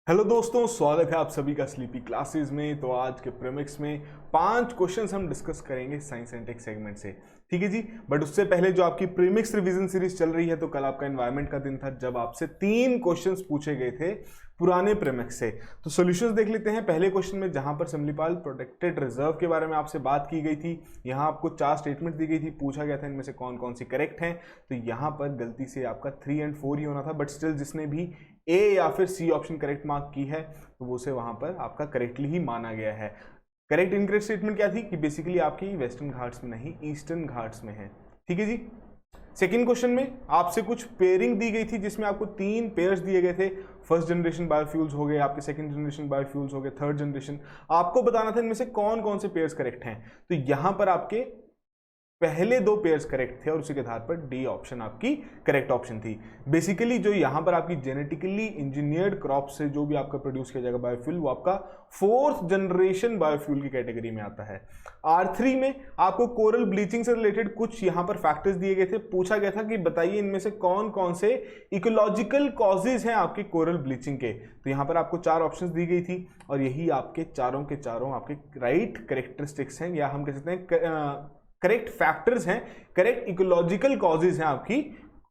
Hello दोस्तों, स्वागत है आप सभी का स्लीपी क्लासेस में। तो आज के प्रीमिक्स में 5 क्वेश्चंस हम डिस्कस करेंगे साइंस एंड टेक सेगमेंट से, ठीक है जी। बट उससे पहले जो आपकी प्रीमिक्स रिवीजन सीरीज चल रही है, तो कल आपका एनवायरनमेंट का दिन था जब आपसे 3 क्वेश्चंस पूछे गए थे पुराने प्रीमिक्स से। तो सॉल्यूशंस देख लेते हैं। पहले क्वेश्चन में जहां पर सिमलीपाल प्रोटेक्टेड रिजर्व के बारे में आपसे बात की गई थी, यहां आपको 4 स्टेटमेंट दी गई थी, पूछा गया था इनमें से कौन कौन सी करेक्ट हैं। तो यहां पर गलती से आपका 3 और 4 ही होना था, बट स्टिल जिसने भी ए या फिर सी ऑप्शन करेक्ट मार्क की है तो वो उसे वहां पर आपका करेक्टली ही माना गया है। करेक्ट इनकरेक्ट स्टेटमेंट क्या थी कि बेसिकली आपकी वेस्टर्न घाट्स में नहीं, ईस्टर्न घाट्स में है, ठीक है जी। सेकेंड क्वेश्चन में आपसे कुछ पेयरिंग दी गई थी जिसमें आपको 3 पेयर्स दिए गए थे। फर्स्ट जनरेशन बायोफ्यूल्स हो गए, आपके सेकंड जनरेशन बायोफ्यूल्स हो गए, थर्ड जनरेशन। आपको बताना था इनमें से कौन कौन से पेयर्स करेक्ट हैं। तो यहां पर आपके पहले 2 पेयर्स करेक्ट थे और उसी के आधार पर डी ऑप्शन आपकी करेक्ट ऑप्शन थी। बेसिकली जो यहां पर आपकी जेनेटिकली इंजीनियर्ड क्रॉप से जो भी आपका प्रोड्यूस किया जाएगा बायोफ्यूल, वो आपका 4th जनरेशन बायोफ्यूल की कैटेगरी में आता है। R3 में आपको कोरल ब्लीचिंग से रिलेटेड कुछ यहां पर फैक्टर्स दिए गए थे। पूछा गया था कि बताइए इनमें से कौन कौन से इकोलॉजिकल कॉजेज हैं आपके कोरल ब्लीचिंग के। तो यहां पर आपको 4 ऑप्शंस दी गई थी और यही आपके चारों के चारों आपके राइट करेक्टरिस्टिक्स हैं, या हम कह सकते हैं करेक्ट फैक्टर्स हैं, करेक्ट इकोलॉजिकल कॉजेज हैं आपकी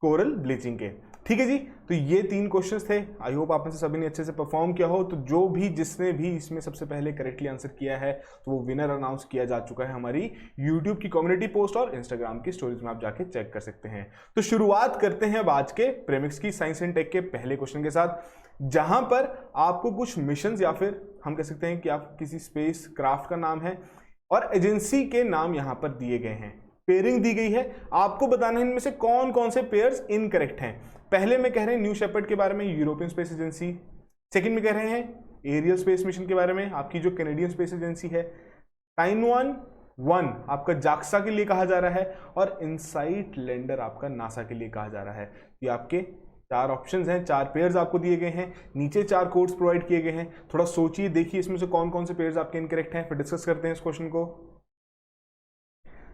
कोरल ब्लीचिंग के, ठीक है जी। तो ये 3 क्वेश्चंस थे। आई होप आप में से सभी ने अच्छे से परफॉर्म किया हो। तो जो भी जिसने भी इसमें सबसे पहले करेक्टली आंसर किया है तो वो विनर अनाउंस किया जा चुका है हमारी यूट्यूब की कम्युनिटी पोस्ट और इंस्टाग्राम की स्टोरीज में, आप जाके चेक कर सकते हैं। तो शुरुआत करते हैं अब आज के प्रीमिक्स की साइंस एंड टेक के पहले क्वेश्चन के साथ, जहां पर आपको कुछ मिशन या फिर हम कह सकते हैं कि आप किसी स्पेस क्राफ्ट का नाम है और एजेंसी के नाम यहां पर दिए गए हैं। पेयरिंग दी गई है, आपको बताना है इनमें से कौन कौन से पेयर्स इनकरेक्ट हैं। पहले में कह रहे हैं न्यू शेपर्ड के बारे में, यूरोपियन स्पेस एजेंसी। सेकंड में कह रहे हैं एरियल स्पेस मिशन के बारे में, आपकी जो कैनेडियन स्पेस एजेंसी है। टाइनवान 1 आपका जाक्सा के लिए कहा जा रहा है और इनसाइट लैंडर आपका नासा के लिए कहा जा रहा है। ये आपके 4 ऑप्शंस हैं, 4 पेयर्स आपको दिए गए हैं, नीचे 4 कोड्स प्रोवाइड किए गए हैं। थोड़ा सोचिए, देखिए इसमें से कौन कौन से पेयर्स आपके इनकरेक्ट हैं, फिर डिस्कस करते हैं इस क्वेश्चन को।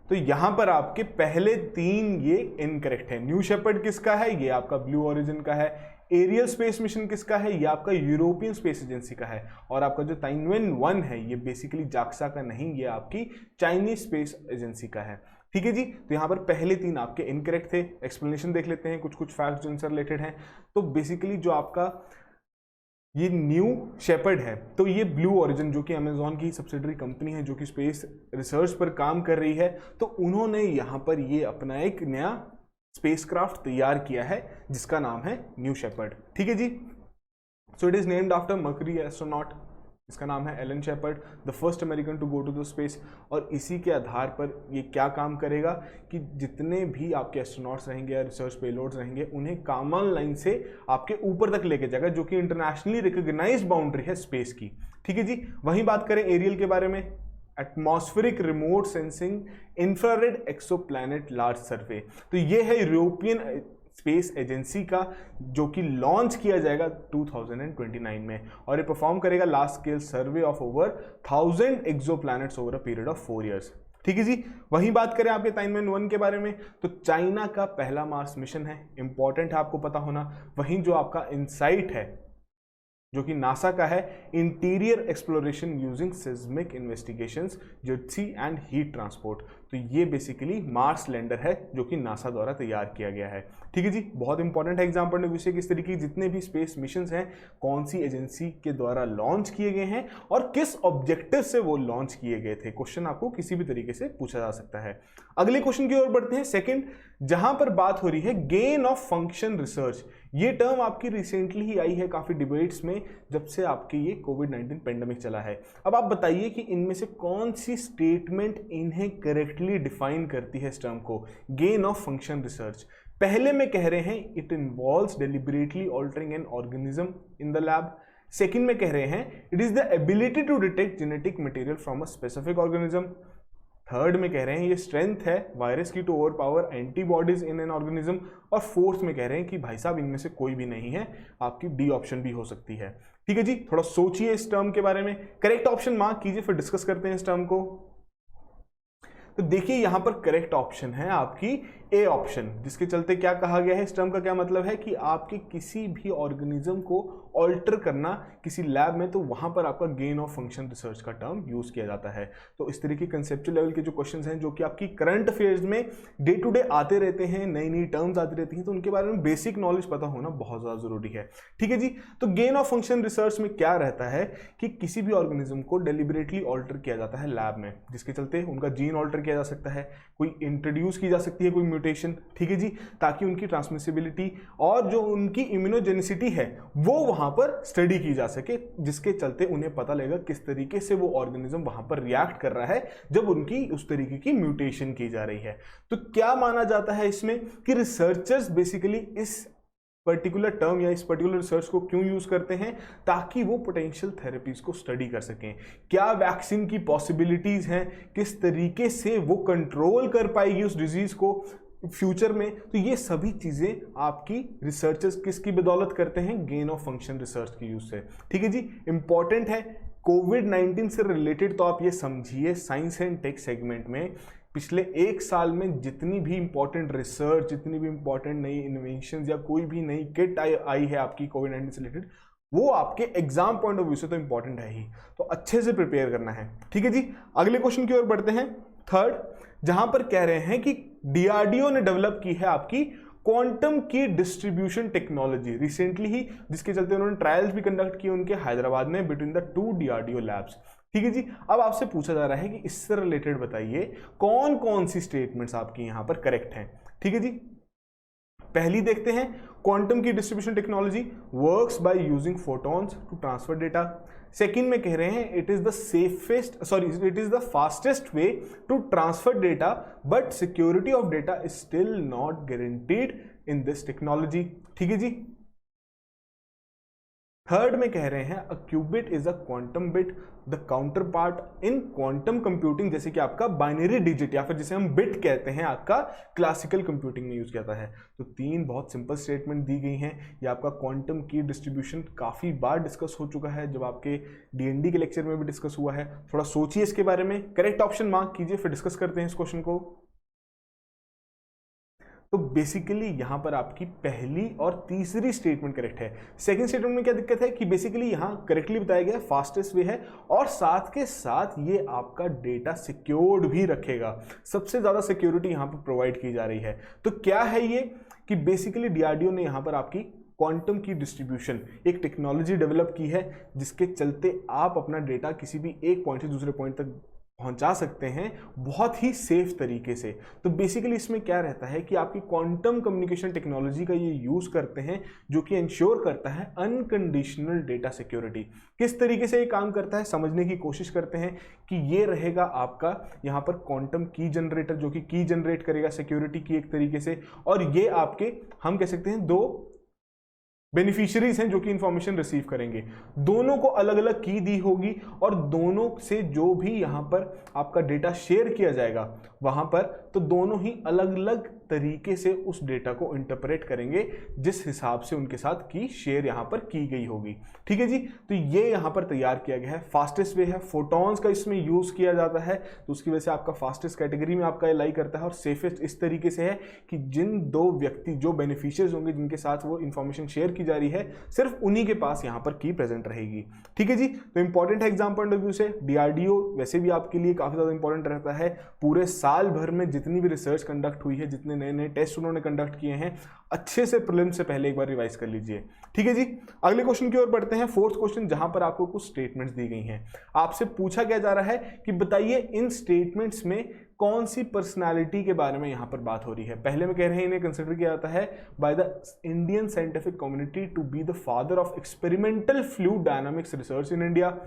तो यहां पर आपके पहले 3 ये इनकरेक्ट है। न्यू शेपर्ड किसका है? ये आपका ब्लू ओरिजिन का है। एरियल स्पेस मिशन किसका है? ये आपका यूरोपियन स्पेस एजेंसी का है। और आपका जो टाइनवेन 1 है ये बेसिकली जाक्सा का नहीं, ये आपकी चाइनीज स्पेस एजेंसी का है, ठीक है जी। तो यहां पर पहले 3 आपके इनकरेक्ट थे। एक्सप्लेनेशन देख लेते हैं, कुछ कुछ फैक्ट्स जो इनसे रिलेटेड हैं। तो बेसिकली जो आपका ये न्यू शेपर्ड है, तो ये ब्लू ओरिजिन जो कि अमेजॉन की सब्सिडरी कंपनी है जो कि स्पेस रिसर्च पर काम कर रही है, तो उन्होंने यहां पर ये अपना एक नया स्पेसक्राफ्ट तैयार किया है जिसका नाम है न्यू शेपर्ड, ठीक है जी। So it is named after Mercury astronaut, इसका नाम है Alan Shepard, the first American to go to the space. और इसी के आधार पर ये क्या काम करेगा कि जितने भी आपके एस्ट्रोनॉट्स रहेंगे या रिसर्च पेलोड्स रहेंगे उन्हें कॉमन लाइन से आपके ऊपर तक लेके जाएगा, जो कि इंटरनेशनली रिकॉग्नाइज्ड बाउंड्री है स्पेस की, ठीक है जी। वहीं बात करें एरियल के बारे में, atmospheric remote sensing infrared exoplanet large survey. तो ये है यूरोपियन स्पेस एजेंसी का, जो कि लॉन्च किया जाएगा 2029 में और ये परफॉर्म करेगा large scale survey of over 1000 exoplanets over a period of 4 years, ठीक है जी। वहीं बात करें आपके टाइनवेन 1 के बारे में, तो चाइना का पहला मार्स मिशन है, इंपॉर्टेंट है आपको पता होना। वहीं जो आपका इनसाइट है जो कि नासा का है, interior exploration using seismic investigations, Jyoti and heat transport. तो ये बेसिकली मार्स लैंडर है जो कि नासा द्वारा तैयार किया गया है, ठीक है जी। बहुत इंपॉर्टेंट है एग्जाम पढ़ने विषय, किस तरीके जितने भी स्पेस मिशंस हैं कौन सी एजेंसी के द्वारा लॉन्च किए गए हैं और किस ऑब्जेक्टिव से वो लॉन्च किए गए थे। क्वेश्चन आपको किसी भी तरीके से पूछा जा सकता है। अगले क्वेश्चन की ओर बढ़ते हैं, सेकंड, जहां पर बात हो रही है गेन ऑफ फंक्शन रिसर्च। ये टर्म आपकी रिसेंटली ही आई है काफी डिबेट्स में जब से आपके ये कोविड-19 पेंडेमिक चला है। अब आप बताइए कि इनमें से कौन सी स्टेटमेंट इन्हें करेक्टली डिफाइन करती है इस टर्म को, गेन ऑफ फंक्शन रिसर्च। पहले में कह रहे हैं it involves deliberately altering an organism in the lab. Second में कह रहे हैं it is the ability to detect genetic material from a specific organism. Third में कह रहे हैं ये स्ट्रेंथ है वायरस की to overpower antibodies in an organism. और फोर्थ में कह रहे हैं कि भाई साहब इनमें से कोई भी नहीं है, आपकी डी ऑप्शन भी हो सकती है, ठीक है जी। थोड़ा सोचिए इस टर्म के बारे में, करेक्ट ऑप्शन मार्क कीजिए, फिर डिस्कस करते हैं इस टर्म को। तो देखिए यहाँ पर करेक्ट ऑप्शन है आपकी ए ऑप्शन, जिसके चलते क्या कहा गया है, इस टर्म का क्या मतलब है कि आपके किसी भी ऑर्गेनिज्म को ऑल्टर करना किसी लैब में, तो वहां पर आपका गेन ऑफ फंक्शन रिसर्च का टर्म यूज किया जाता है। तो इस तरीके कंसेप्चुअल लेवल के जो क्वेश्चंस हैं जो कि आपकी करंट अफेयर्स में डे टू डे आते रहते हैं, नई नई टर्म्स आती रहती हैं, तो उनके बारे में बेसिक नॉलेज पता होना बहुत ज्यादा जरूरी है। ठीक है जी। तो गेन ऑफ फंक्शन रिसर्च में क्या रहता है कि किसी भी ऑर्गेनिज्म को डेलिबरेटली ऑल्टर किया जाता है लैब में, जिसके चलते उनका जीन ऑल्टर किया जा सकता है, कोई इंट्रोड्यूस की जा सकती है कोई म्यूटेशन, ठीक है जी, ताकि उनकी ट्रांसमिसिबिलिटी और जो उनकी इम्यूनोजेनिसिटी है वो वहां पर स्टडी की जा सके, जिसके चलते उन्हें पता लगेगा किस तरीके से वो ऑर्गेनिज्म वहां पर रिएक्ट कर रहा है जब उनकी उस तरीके की म्यूटेशन की जा रही है। तो क्या माना जाता है इसमें कि रिसर्चर्स बेसिकली इस पर्टिकुलर टर्म या इस पर्टिकुलर रिसर्च को क्यों यूज करते हैं, ताकि वो पोटेंशियल थेरेपीज को स्टडी कर सकें, क्या वैक्सीन की पॉसिबिलिटीज हैं, किस तरीके से वो कंट्रोल कर पाएगी उस डिजीज को फ्यूचर में। तो ये सभी चीजें आपकी रिसर्चर्स किसकी बदौलत करते हैं, गेन ऑफ फंक्शन रिसर्च की यूज से। ठीक है जी, इंपॉर्टेंट है। कोविड-19 से रिलेटेड तो आप ये समझिए, साइंस एंड टेक सेगमेंट में पिछले एक साल में जितनी भी इंपॉर्टेंट रिसर्च, जितनी भी इंपॉर्टेंट नई इन्वेंशंस या कोई भी नई किट आई है आपकी कोविड-19 से रिलेटेड, वो आपके एग्जाम पॉइंट ऑफ व्यू से तो इंपॉर्टेंट है ही, तो अच्छे से प्रिपेयर करना है। ठीक है जी, अगले क्वेश्चन की ओर बढ़ते हैं, थर्ड, जहां पर कह रहे हैं कि डीआरडीओ ने डेवलप की है आपकी क्वांटम की डिस्ट्रीब्यूशन टेक्नोलॉजी रिसेंटली ही, जिसके चलते उन्होंने ट्रायल्स भी कंडक्ट किए उनके हैदराबाद में बिटवीन द 2 डीआरडीओ लैब्स। ठीक है जी, अब आपसे पूछा जा रहा है कि इससे रिलेटेड बताइए कौन कौन सी स्टेटमेंट्स आपकी यहां पर करेक्ट हैं। ठीक है जी, पहली देखते हैं, क्वांटम की distribution technology works by using photons to transfer data. Second में कह रहे हैं it is the fastest way to transfer data but security of data is still not guaranteed in this technology. ठीक है जी। थर्ड में कह रहे हैं a qubit is a quantum bit the counterpart in quantum computing, जैसे कि आपका बाइनरी डिजिट या फिर जिसे हम बिट कहते हैं आपका क्लासिकल कंप्यूटिंग में यूज किया जाता है। तो 3 बहुत सिंपल स्टेटमेंट दी गई हैं। ये आपका क्वांटम की डिस्ट्रीब्यूशन काफी बार डिस्कस हो चुका है, जब आपके डीएनडी के लेक्चर में भी डिस्कस हुआ है। थोड़ा सोचिए इसके बारे में, करेक्ट ऑप्शन मार्क कीजिए, फिर डिस्कस करते हैं इस क्वेश्चन को। तो बेसिकली यहां पर आपकी पहली और तीसरी स्टेटमेंट करेक्ट है। सेकंड स्टेटमेंट में क्या दिक्कत है कि बेसिकली यहां करेक्टली बताया गया फास्टेस्ट वे है और साथ के साथ ये आपका डेटा सिक्योर्ड भी रखेगा, सबसे ज्यादा सिक्योरिटी यहां पर प्रोवाइड की जा रही है। तो क्या है ये कि बेसिकली डीआरडीओ ने यहां पर आपकी क्वांटम की डिस्ट्रीब्यूशन एक टेक्नोलॉजी डेवलप की है, जिसके चलते आप अपना डेटा किसी भी एक पॉइंट से दूसरे पॉइंट तक पहुंचा सकते हैं बहुत ही सेफ तरीके से। तो बेसिकली इसमें क्या रहता है कि आपकी क्वांटम कम्युनिकेशन टेक्नोलॉजी का ये यूज करते हैं, जो कि इंश्योर करता है अनकंडीशनल डेटा सिक्योरिटी। किस तरीके से ये काम करता है समझने की कोशिश करते हैं कि ये रहेगा आपका यहाँ पर क्वांटम की जनरेटर, जो कि की जनरेट करेगा सिक्योरिटी की एक तरीके से, और ये आपके हम कह सकते हैं 2 बेनिफिशियरीज हैं जो कि इंफॉर्मेशन रिसीव करेंगे। दोनों को अलग अलग की दी होगी और दोनों से जो भी यहां पर आपका डेटा शेयर किया जाएगा वहां पर, तो दोनों ही अलग अलग तरीके से उस डेटा को इंटरप्रेट करेंगे जिस हिसाब से उनके साथ की शेयर यहां पर की गई होगी। ठीक है जी, तो ये यहां पर तैयार किया गया है। फास्टेस्ट वे है, फोटॉन्स का इसमें यूज किया जाता है, तो उसकी वजह से आपका फास्टेस्ट कैटेगरी में आपका लाई करता है। और सेफेस्ट इस तरीके से है कि जिन 2 व्यक्ति जो बेनिफिशियर्स होंगे जिनके साथ वो इंफॉर्मेशन शेयर की जा रही है, सिर्फ उन्हीं के पास यहां पर की प्रेजेंट रहेगी। ठीक है जी, तो इंपॉर्टेंट है एग्जाम पॉइंट ऑफ व्यू से। डीआरडीओ वैसे भी आपके लिए काफी ज्यादा इंपॉर्टेंट रहता है। पूरे साल भर में जितनी भी रिसर्च कंडक्ट हुई है, जितने नए नए टेस्ट उन्होंने कंडक्ट किए हैं, अच्छे से प्रीलिम्स से पहले एक बार रिवाइज कर लीजिए। ठीक है जी, अगले क्वेश्चन की ओर बढ़ते हैं, फोर्थ क्वेश्चन, जहां पर आपको कुछ स्टेटमेंट्स दी गई हैं। आपसे पूछा क्या जा रहा है कि बताइए इन स्टेटमेंट्स में कौन सी पर्सनालिटी के बारे में यहां पर बात हो रही है। पहले में कह रहे हैं इन्हें कंसिडर किया जाता है by the Indian scientific community to be the father of experimental fluid dynamics research in India.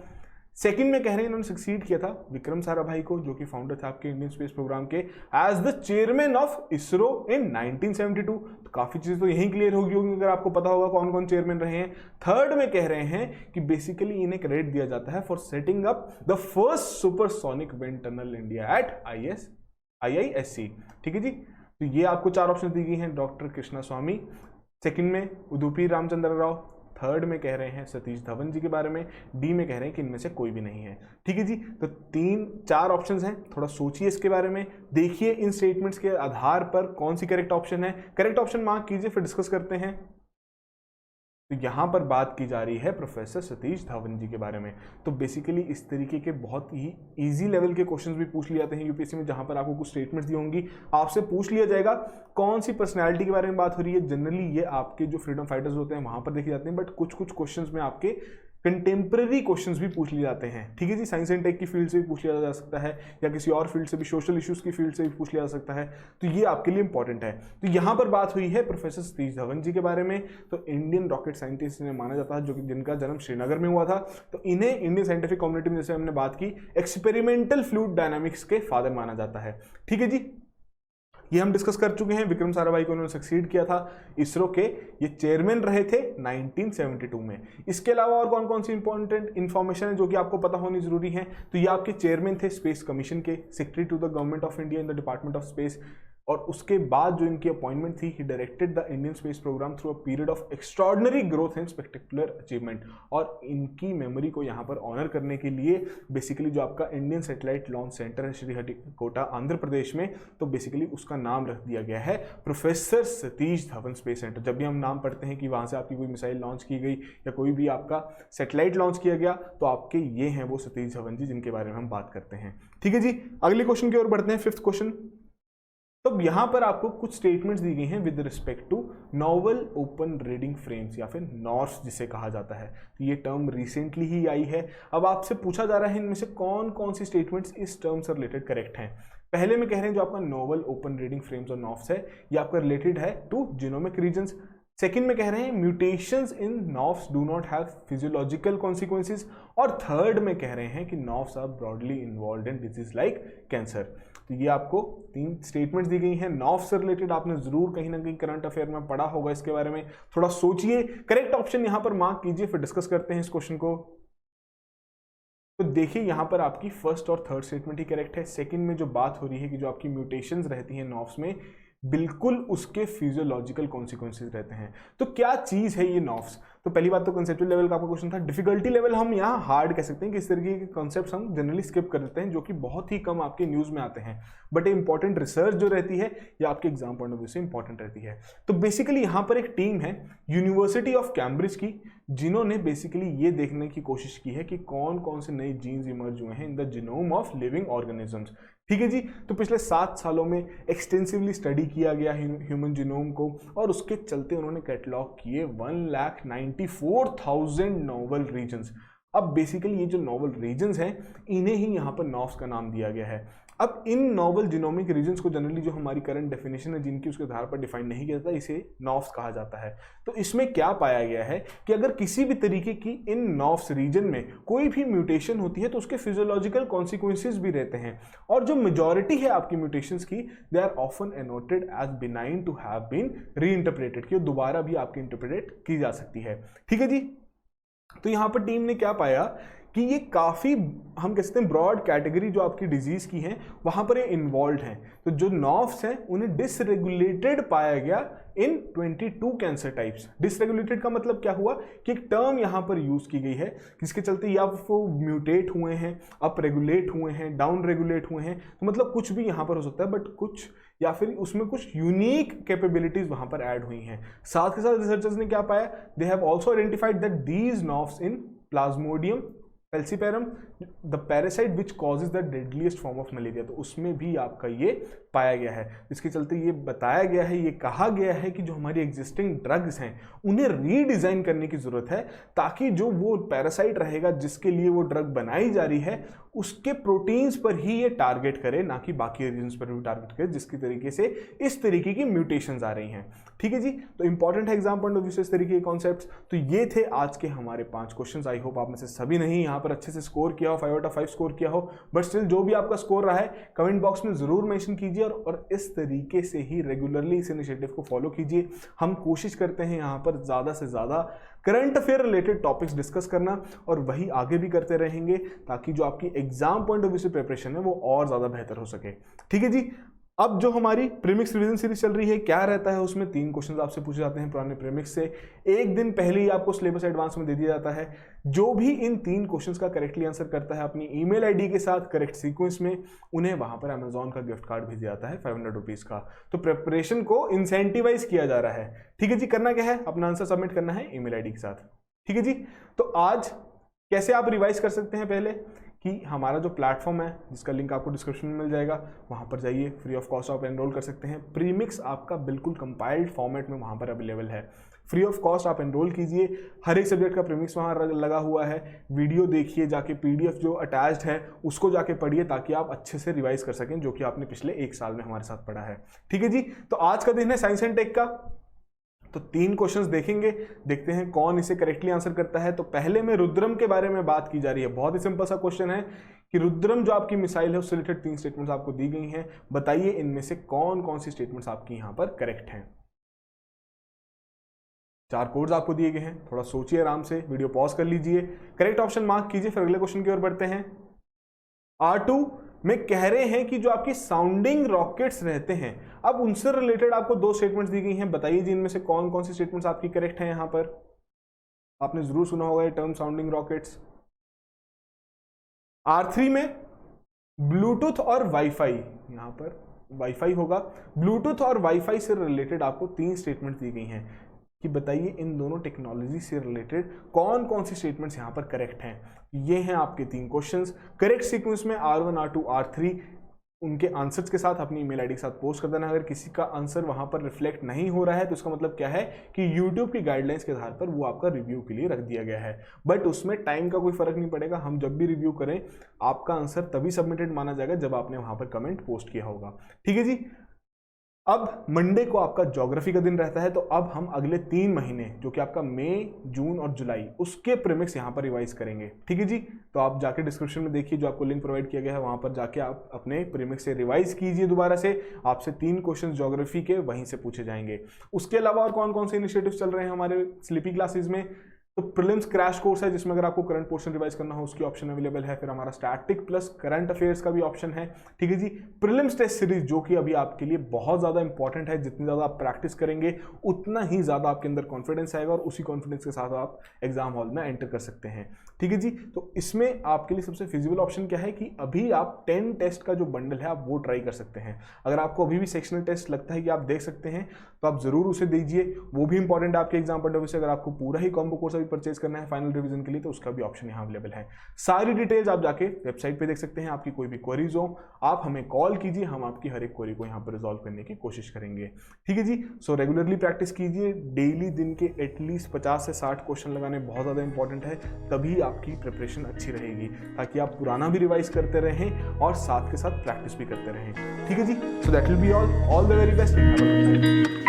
Second में कह रहे हैं इन्होंने सक्सीड किया था विक्रम साराभाई को, जो कि फाउंडर थे आपके इंडियन स्पेस प्रोग्राम के, as the chairman of ISRO in 1972। तो काफी चीजें तो यहीं क्लियर होगी अगर आपको पता होगा कौन कौन चेयरमैन रहे हैं। थर्ड में कह रहे हैं कि बेसिकली इन्हें क्रेडिट दिया जाता है for setting up the first supersonic wind tunnel India at IISc। ठीक है जी, तो ये आपको 4 ऑप्शन दी गई हैं। डॉक्टर कृष्णा स्वामी, सेकंड में उदुपी रामचंद्र राव, थर्ड में कह रहे हैं सतीश धवन जी के बारे में, डी में कह रहे हैं कि इनमें से कोई भी नहीं है। ठीक है जी, तो 3-4 ऑप्शंस हैं, थोड़ा सोचिए इसके बारे में, देखिए इन स्टेटमेंट्स के आधार पर कौन सी करेक्ट ऑप्शन है। करेक्ट ऑप्शन मार्क कीजिए, फिर डिस्कस करते हैं। तो यहाँ पर बात की जा रही है प्रोफेसर सतीश धवन जी के बारे में। तो बेसिकली इस तरीके के बहुत ही इजी लेवल के क्वेश्चंस भी पूछ लिए जाते हैं यूपीएससी में, जहाँ पर आपको कुछ स्टेटमेंट्स दी होंगी, आपसे पूछ लिया जाएगा कौन सी पर्सनैलिटी के बारे में बात हो रही है। जनरली ये आपके जो फ्रीडम फाइटर्स होते हैं वहाँ पर देखे जाते हैं, बट कुछ कुछ क्वेश्चंस में आपके कंटेम्प्रेरी क्वेश्चंस भी पूछ लिए जाते हैं। ठीक है जी, साइंस एंड टेक की फील्ड से भी पूछ लिया जा सकता है, या किसी और फील्ड से भी, सोशल इश्यूज की फील्ड से भी पूछ लिया जा सकता है। तो ये आपके लिए इंपॉर्टेंट है। तो यहाँ पर बात हुई है प्रोफेसर सतीश धवन जी के बारे में। तो इंडियन रॉकेट साइंटिस्ट ने माना जाता है, जो कि जिनका जन्म श्रीनगर में हुआ था। तो इन्हें इंडियन साइंटिफिक कम्युनिटी में, जैसे हमने बात की, एक्सपेरिमेंटल फ्लूइड डायनामिक्स के फादर माना जाता है। ठीक है जी, ये हम डिस्कस कर चुके हैं। विक्रम साराभाई को उन्होंने सक्सीड किया था इसरो के, ये चेयरमैन रहे थे 1972 में। इसके अलावा और कौन कौन सी इंपॉर्टेंट इंफॉर्मेशन है जो कि आपको पता होनी जरूरी है? तो ये आपके चेयरमैन थे स्पेस कमीशन के, secretary to the government of India in the department of space. और उसके बाद जो इनकी अपॉइंटमेंट थी, he directed the Indian space program through a period of extraordinary growth and spectacular achievement. और इनकी मेमोरी को यहाँ पर ऑनर करने के लिए बेसिकली जो आपका इंडियन सैटेलाइट लॉन्च सेंटर है श्रीहरिकोटा आंध्र प्रदेश में, तो बेसिकली उसका नाम रख दिया गया है professor Satish Dhawan space centre. जब भी हम नाम पढ़ते हैं कि वहाँ से आपकी कोई मिसाइल लॉन्च की गई या कोई भी आपका सैटेलाइट लॉन्च किया गया, तो आपके ये हैं वो सतीश धवन जी जिनके बारे में हम बात करते हैं। ठीक है जी, अगले क्वेश्चन की ओर बढ़ते हैं, 5th क्वेश्चन। तो यहां पर आपको कुछ स्टेटमेंट्स दी गई हैं with respect to novel open reading frames, या फिर नॉर्स जिसे कहा जाता है। तो ये टर्म रिसेंटली ही आई है। अब आपसे पूछा जा रहा है इनमें से कौन कौन सी स्टेटमेंट्स इस टर्म से रिलेटेड करेक्ट हैं। पहले में कह रहे हैं जो आपका नॉवल ओपन रीडिंग फ्रेम्स और नॉर्स है, ये आपका रिलेटेड है टू जीनोमिक रीजन्स। सेकेंड में कह रहे हैं mutations in nORFs do not have physiological consequences. और थर्ड में कह रहे हैं कि nORFs are broadly involve in disease like cancer. तो ये आपको 3 स्टेटमेंट्स दी गई हैं नॉर्व्स से रिलेटेड। आपने जरूर कहीं ना कहीं करंट अफेयर में पढ़ा होगा इसके बारे में, थोड़ा सोचिए, करेक्ट ऑप्शन यहां पर मार्क कीजिए, फिर डिस्कस करते हैं इस क्वेश्चन को। तो देखिए यहां पर आपकी फर्स्ट और थर्ड स्टेटमेंट ही करेक्ट है। सेकंड में जो बात हो रही है कि जो आपकी म्यूटेशंस रहती हैं नॉर्व्स में, बिल्कुल उसके फिजियोलॉजिकल कॉन्सिक्वेंसेज रहते हैं। तो क्या चीज है ये नॉर्व्स? तो पहली बात तो कंसेप्चुअल लेवल का आपका क्वेश्चन था। डिफिकल्टी लेवल हम यहाँ हार्ड कह सकते हैं कि इस तरीके के कॉन्सेप्ट्स हम जनरली स्किप कर देते हैं, जो कि बहुत ही कम आपके न्यूज में आते हैं। बट इंपॉर्टेंट रिसर्च जो रहती है या आपके एग्जाम पॉइंट ऑफ व्यू से इंपॉर्टेंट रहती है। तो बेसिकली यहाँ पर एक टीम है यूनिवर्सिटी ऑफ कैम्ब्रिज की, जिन्होंने बेसिकली ये देखने की कोशिश की है कि कौन कौन से नए जीन्स इमर्ज हुए हैं in the genome of living organisms. ठीक है जी, तो पिछले 7 सालों में एक्सटेंसिवली स्टडी किया गया ह्यूमन जीनोम को, और उसके चलते उन्होंने कैटलॉग किए 1,94,000 नोवल रीजन्स। अब बेसिकली ये जो नोवल रीजन्स हैं, इन्हें ही यहाँ पर नॉर्व्स का नाम दिया गया है। अब इन नोवल जीनोमिक रीजन्स को जनरली जो हमारी करंट डेफिनेशन है जिनकी उसके आधार पर डिफाइन नहीं किया जाता, इसे नॉर्व्स कहा जाता है। तो इसमें क्या पाया गया है कि अगर किसी भी तरीके की इन नॉर्व्स रीजन में कोई भी म्यूटेशन होती है तो उसके फिजियोलॉजिकल कॉन्सिक्वेंसेज भी रहते हैं। और जो मेजॉरिटी है आपकी म्यूटेशंस की, they are often annotated as benign to have been reinterpreted, कि दोबारा भी आपकी इंटरप्रेट की जा सकती है। ठीक है जी, तो यहां पर टीम ने क्या पाया कि ये काफ़ी हम कह सकते हैं ब्रॉड कैटेगरी जो आपकी डिजीज़ की हैं वहाँ पर ये इन्वॉल्व हैं। तो जो नॉर्व्स हैं उन्हें डिसरेगुलेटेड पाया गया इन 22 कैंसर टाइप्स। डिसरेगुलेटेड का मतलब क्या हुआ कि एक टर्म यहाँ पर यूज़ की गई है जिसके चलते या वो म्यूटेट हुए हैं, अप रेगुलेट हुए हैं, डाउन रेगुलेट हुए हैं। तो मतलब कुछ भी यहाँ पर हो सकता है, बट कुछ या फिर उसमें कुछ यूनिक कैपेबिलिटीज वहाँ पर ऐड हुई हैं। साथ के साथ रिसर्चर्स ने क्या पाया, they have also identified that these nORFs in Plasmodium falciparum, the parasite which causes the deadliest form of malaria, तो उसमें भी आपका ये पाया गया है। इसके चलते ये बताया गया है, ये कहा गया है कि जो हमारी एग्जिस्टिंग ड्रग्स हैं उन्हें रीडिज़ाइन करने की ज़रूरत है, ताकि जो वो पैरासाइट रहेगा जिसके लिए वो ड्रग बनाई जा रही है उसके प्रोटीन्स पर ही ये टारगेट करे, ना कि बाकी रीजन्स पर भी टारगेट करे, जिसकी तरीके से इस तरीके की म्यूटेशंस आ रही हैं। ठीक है जी, तो इंपॉर्टेंट है एग्जाम पॉइंट ऑफ व्यू से इस तरीके के कॉन्सेप्ट्स। तो ये थे आज के हमारे 5 क्वेश्चंस। आई होप आप में से सभी नहीं यहाँ पर अच्छे से स्कोर किया हो, 5/5 स्कोर किया हो, बट स्टिल जो भी आपका स्कोर रहा है कमेंट बॉक्स में जरूर मेंशन कीजिए, और इस तरीके से ही रेगुलरली इस इनिशिएटिव को फॉलो कीजिए। हम कोशिश करते हैं यहाँ पर ज़्यादा से ज़्यादा current affair related topics discuss करना, और वही आगे भी करते रहेंगे ताकि जो आपकी एग्जाम पॉइंट ऑफ व्यू से प्रिपरेशन है वो और ज़्यादा बेहतर हो सके। ठीक है जी, अब जो हमारी प्रीमिक्स रिवीजन सीरीज चल रही है, क्या रहता है उसमें 3 क्वेश्चंस आपसे पूछे जाते हैं पुराने प्रीमिक्स से। एक दिन पहले ही आपको सिलेबस एडवांस में दे दिया जाता है। जो भी इन 3 क्वेश्चंस का करेक्टली आंसर करता है अपनी ईमेल आईडी के साथ करेक्ट सीक्वेंस में, उन्हें वहां पर अमेजॉन का गिफ्ट कार्ड भेजा जाता है 500 रुपीज का। तो प्रिपरेशन को इंसेंटिवाइज किया जा रहा है। ठीक है जी, करना क्या है, अपना आंसर सबमिट करना है ईमेल आईडी के साथ। ठीक है जी, तो आज कैसे आप रिवाइज कर सकते हैं, पहले कि हमारा जो प्लेटफॉर्म है जिसका लिंक आपको डिस्क्रिप्शन में मिल जाएगा, वहाँ पर जाइए, फ्री ऑफ कॉस्ट आप एनरोल कर सकते हैं। प्रीमिक्स आपका बिल्कुल कंपाइल्ड फॉर्मेट में वहाँ पर अवेलेबल है, फ्री ऑफ कॉस्ट आप एनरोल कीजिए। हर एक सब्जेक्ट का प्रीमिक्स वहाँ लगा हुआ है, वीडियो देखिए, जाके पीडीएफ जो अटैच्ड है उसको जाके पढ़िए ताकि आप अच्छे से रिवाइज कर सकें, जो कि आपने पिछले 1 साल में हमारे साथ पढ़ा है। ठीक है जी, तो आज का दिन है साइंस एंड टेक का। तो 3 क्वेश्चंस देखेंगे, देखते हैं कौन इसे करेक्टली आंसर करता है। तो पहले में रुद्रम के बारे में बात की जा रही है। बहुत ही सिंपल सा क्वेश्चन है कि रुद्रम जो आपकी मिसाइल है उससे रिलेटेड 3 स्टेटमेंट्स आपको दी गई हैं। बताइए इनमें से कौन कौन सी स्टेटमेंट्स आपकी यहां पर करेक्ट हैं। 4 कोड्स आपको दिए गए हैं, थोड़ा सोचिए आराम से, वीडियो पॉज कर लीजिए, करेक्ट ऑप्शन मार्क कीजिए, फिर अगले क्वेश्चन की ओर बढ़ते हैं। R2 में कह रहे हैं कि जो आपकी साउंडिंग रॉकेट्स रहते हैं, अब उनसे रिलेटेड आपको 2 स्टेटमेंट्स दी गई हैं। बताइए जी इनमें से कौन कौन सी स्टेटमेंट्स आपकी करेक्ट हैं। यहां पर आपने जरूर सुना होगा ये टर्म साउंडिंग रॉकेट्स। R3 में ब्लूटूथ और वाईफाई, यहां पर वाईफाई होगा, ब्लूटूथ और वाईफाई से रिलेटेड आपको 3 स्टेटमेंट दी गई हैं कि बताइए इन दोनों टेक्नोलॉजी से रिलेटेड कौन कौन सी स्टेटमेंट्स यहां पर करेक्ट हैं। ये हैं आपके 3 क्वेश्चंस। करेक्ट सीक्वेंस में R1, R2, R3 उनके आंसर्स के साथ अपनी ईमेल आईडी के साथ पोस्ट कर देना। अगर किसी का आंसर वहां पर रिफ्लेक्ट नहीं हो रहा है तो इसका मतलब क्या है कि YouTube की गाइडलाइंस के आधार पर वो आपका रिव्यू के लिए रख दिया गया है, बट उसमें टाइम का कोई फर्क नहीं पड़ेगा। हम जब भी रिव्यू करें आपका आंसर तभी सबमिटेड माना जाएगा जब आपने वहां पर कमेंट पोस्ट किया होगा। ठीक है जी, अब मंडे को आपका ज्योग्राफी का दिन रहता है। तो अब हम अगले 3 महीने जो कि आपका मई, जून और जुलाई, उसके प्रीमिक्स यहां पर रिवाइज करेंगे। ठीक है जी, तो आप जाके डिस्क्रिप्शन में देखिए, जो आपको लिंक प्रोवाइड किया गया है वहां पर जाके आप अपने प्रीमिक्स से रिवाइज कीजिए दोबारा से। आपसे 3 क्वेश्चन ज्योग्राफी के वहीं से पूछे जाएंगे। उसके अलावा और कौन कौन से इनिशिएटिव चल रहे हैं हमारे स्लीपी क्लासेस में, तो प्रीलिम्स क्रैश कोर्स है जिसमें अगर आपको करंट पोर्शन रिवाइज करना हो उसकी ऑप्शन अवेलेबल है। फिर हमारा स्टैटिक प्लस करंट अफेयर्स का भी ऑप्शन है। ठीक है जी, प्रीलिम्स टेस्ट सीरीज जो कि अभी आपके लिए बहुत ज़्यादा इंपॉर्टेंट है। जितनी ज़्यादा आप प्रैक्टिस करेंगे उतना ही ज़्यादा आपके अंदर कॉन्फिडेंस आएगा और उसी कॉन्फिडेंस के साथ आप एग्जाम हॉल में एंटर कर सकते हैं। ठीक है जी, तो इसमें आपके लिए सबसे फिजिबल ऑप्शन क्या है कि अभी आप 10 टेस्ट का जो बंडल है आप वो ट्राई कर सकते हैं। अगर आपको अभी भी सेक्शनल टेस्ट लगता है कि आप देख सकते हैं तो आप जरूर उसे दीजिए, वो भी इंपॉर्टेंट है आपके एग्जाम पॉइंट ऑफ व्यू से। अगर आपको पूरा ही कॉम्बो कोर्स अभी परचेज करना है फाइनल रिवीजन के लिए तो उसका भी ऑप्शन यहाँ अवेलेबल है। सारी डिटेल्स आप जाके वेबसाइट पे देख सकते हैं। आपकी कोई भी क्वेरीज हो आप हमें कॉल कीजिए, हम आपकी हर एक क्वेरी को यहाँ पर रिजॉल्व करने की कोशिश करेंगे। ठीक है जी, सो रेगुलरली प्रैक्टिस कीजिए, डेली दिन के एटलीस्ट 50 से 60 क्वेश्चन लगाने बहुत ज़्यादा इंपॉर्टेंट है, तभी आपकी प्रिपरेशन अच्छी रहेगी, ताकि आप पुराना भी रिवाइज करते रहें और साथ के साथ प्रैक्टिस भी करते रहें। ठीक है जी, so that will be all the very best.